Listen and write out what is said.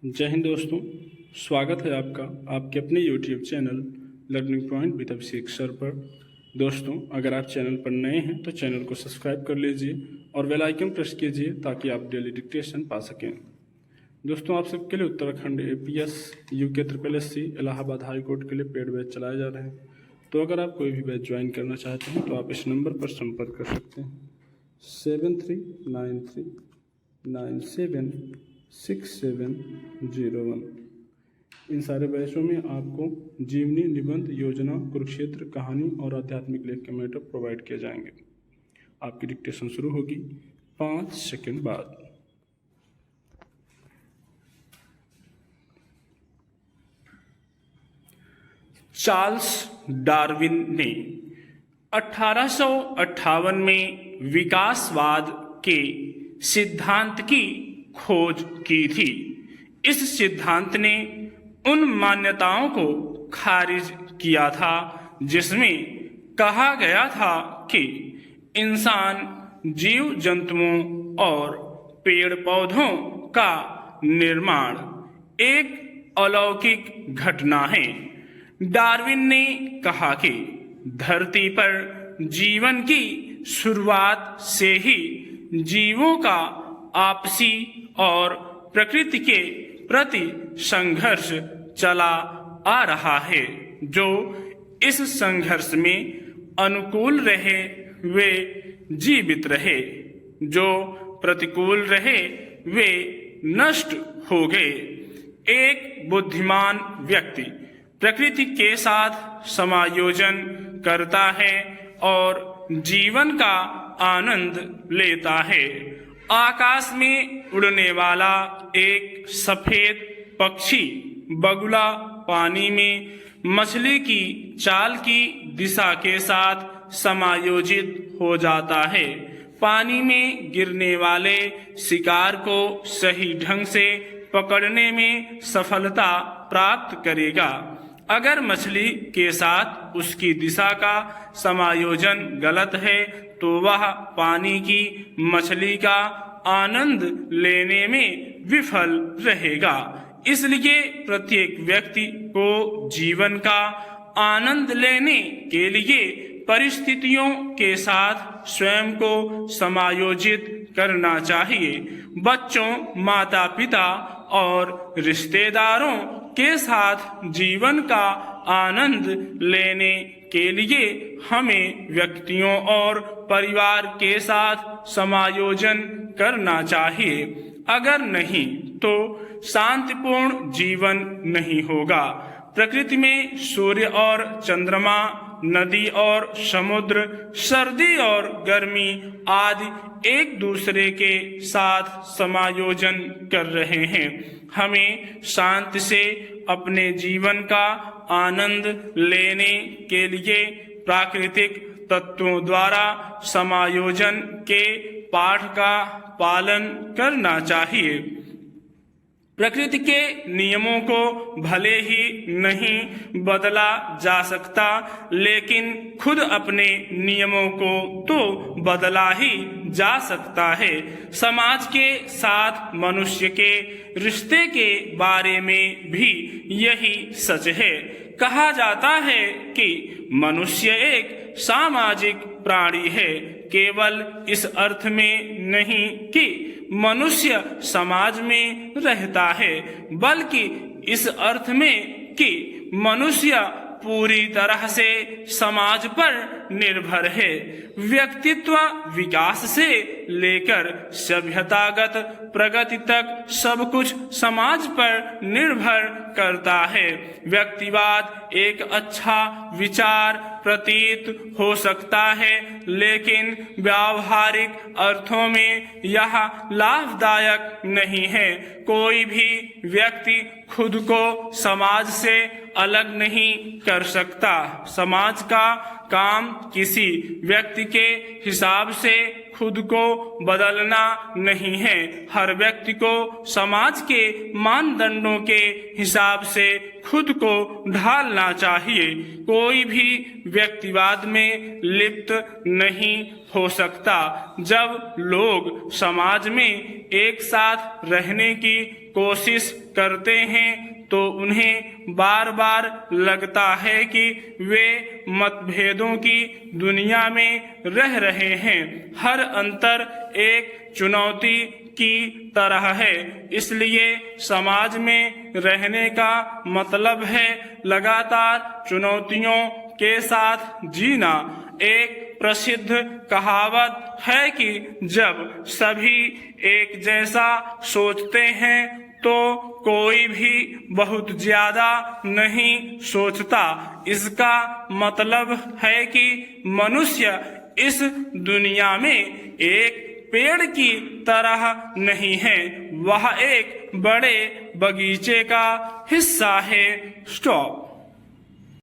जय हिंद दोस्तों, स्वागत है आपका आपके अपने YouTube channel learning point with Abhishek sir पर। दोस्तों, अगर आप चैनल पर नए हैं तो चैनल को सब्सक्राइब कर लीजिए और बेल आइकन प्रेस कीजिए ताकि आप डेली डिक्टेशन पा सकें। दोस्तों, आप सबके लिए Uttarakhand APS, UK SSSC, Allahabad high court के लिए पेड बैच चलाए जा रहे हैं। तो अगर आप कोई भी बैच ज्वाइन करना चाहते हैं तो आप इस नंबर पर संपर्क कर सकते हैं 7393976701। इन सारे बैचों में आपको जीवनी, निबंध, योजना, कुरुक्षेत्र, कहानी और आध्यात्मिक लेख के मैटर प्रोवाइड किए जाएंगे। आपकी डिक्टेशन शुरू होगी 5 सेकंड बाद। चार्ल्स डार्विन ने 1858 में विकासवाद के सिद्धांत की खोज की थी। इस सिद्धांत ने उन मान्यताओं को खारिज किया था जिसमें कहा गया था कि इंसान जीव जंतुओं और पेड़ पौधों का निर्माण एक अलौकिक घटना है। डार्विन ने कहा कि धरती पर जीवन की शुरुआत से ही जीवों का आपसी और प्रकृति के प्रति संघर्ष चला आ रहा है। जो इस संघर्ष में अनुकूल रहे वे जीवित रहे, जो प्रतिकूल रहे वे नष्ट हो गए। एक बुद्धिमान व्यक्ति प्रकृति के साथ समायोजन करता है और जीवन का आनंद लेता है। आकाश में उड़ने वाला एक सफेद पक्षी बगुला पानी में मछली की चाल की दिशा के साथ समायोजित हो जाता है। पानी में गिरने वाले शिकार को सही ढंग से पकड़ने में सफलता प्राप्त करेगा। अगर मछली के साथ उसकी दिशा का समायोजन गलत है तो वह पानी की मछली का आनंद लेने में विफल रहेगा। इसलिए प्रत्येक व्यक्ति को जीवन का आनंद लेने के लिए परिस्थितियों के साथ स्वयं को समायोजित करना चाहिए। बच्चों, माता पिता और रिश्तेदारों के साथ जीवन का आनंद लेने के लिए हमें व्यक्तियों और परिवार के साथ समायोजन करना चाहिए। अगर नहीं तो शांतिपूर्ण जीवन नहीं होगा। प्रकृति में सूर्य और चंद्रमा, नदी और समुद्र, सर्दी और गर्मी आदि एक दूसरे के साथ समायोजन कर रहे हैं। हमें शांति से अपने जीवन का आनंद लेने के लिए प्राकृतिक तत्वों द्वारा समायोजन के पाठ का पालन करना चाहिए। प्रकृति के नियमों को भले ही नहीं बदला जा सकता, लेकिन खुद अपने नियमों को तो बदला ही जा सकता है। समाज के साथ मनुष्य के रिश्ते के बारे में भी यही सच है। कहा जाता है कि मनुष्य एक सामाजिक प्राणी है, केवल इस अर्थ में नहीं कि मनुष्य समाज में रहता है, बल्कि इस अर्थ में कि मनुष्य पूरी तरह से समाज पर निर्भर है। व्यक्तित्व विकास से लेकर सभ्यतागत प्रगति तक सब कुछ समाज पर निर्भर करता है। व्यक्तिवाद एक अच्छा विचार प्रतीत हो सकता है, लेकिन व्यावहारिक अर्थों में यह लाभदायक नहीं है। कोई भी व्यक्ति खुद को समाज से अलग नहीं कर सकता। समाज का काम किसी व्यक्ति के हिसाब से खुद को बदलना नहीं है। हर व्यक्ति को समाज के मानदंडों के हिसाब से खुद को ढालना चाहिए। कोई भी व्यक्तिवाद में लिप्त नहीं हो सकता। जब लोग समाज में एक साथ रहने की कोशिश करते हैं तो उन्हें बार बार लगता है कि वे मतभेदों की दुनिया में रह रहे हैं। हर अंतर एक चुनौती की तरह है। इसलिए समाज में रहने का मतलब है लगातार चुनौतियों के साथ जीना। एक प्रसिद्ध कहावत है कि जब सभी एक जैसा सोचते हैं तो कोई भी बहुत ज्यादा नहीं सोचता। इसका मतलब है कि मनुष्य इस दुनिया में एक पेड़ की तरह नहीं है, वह एक बड़े बगीचे का हिस्सा है। स्टॉप।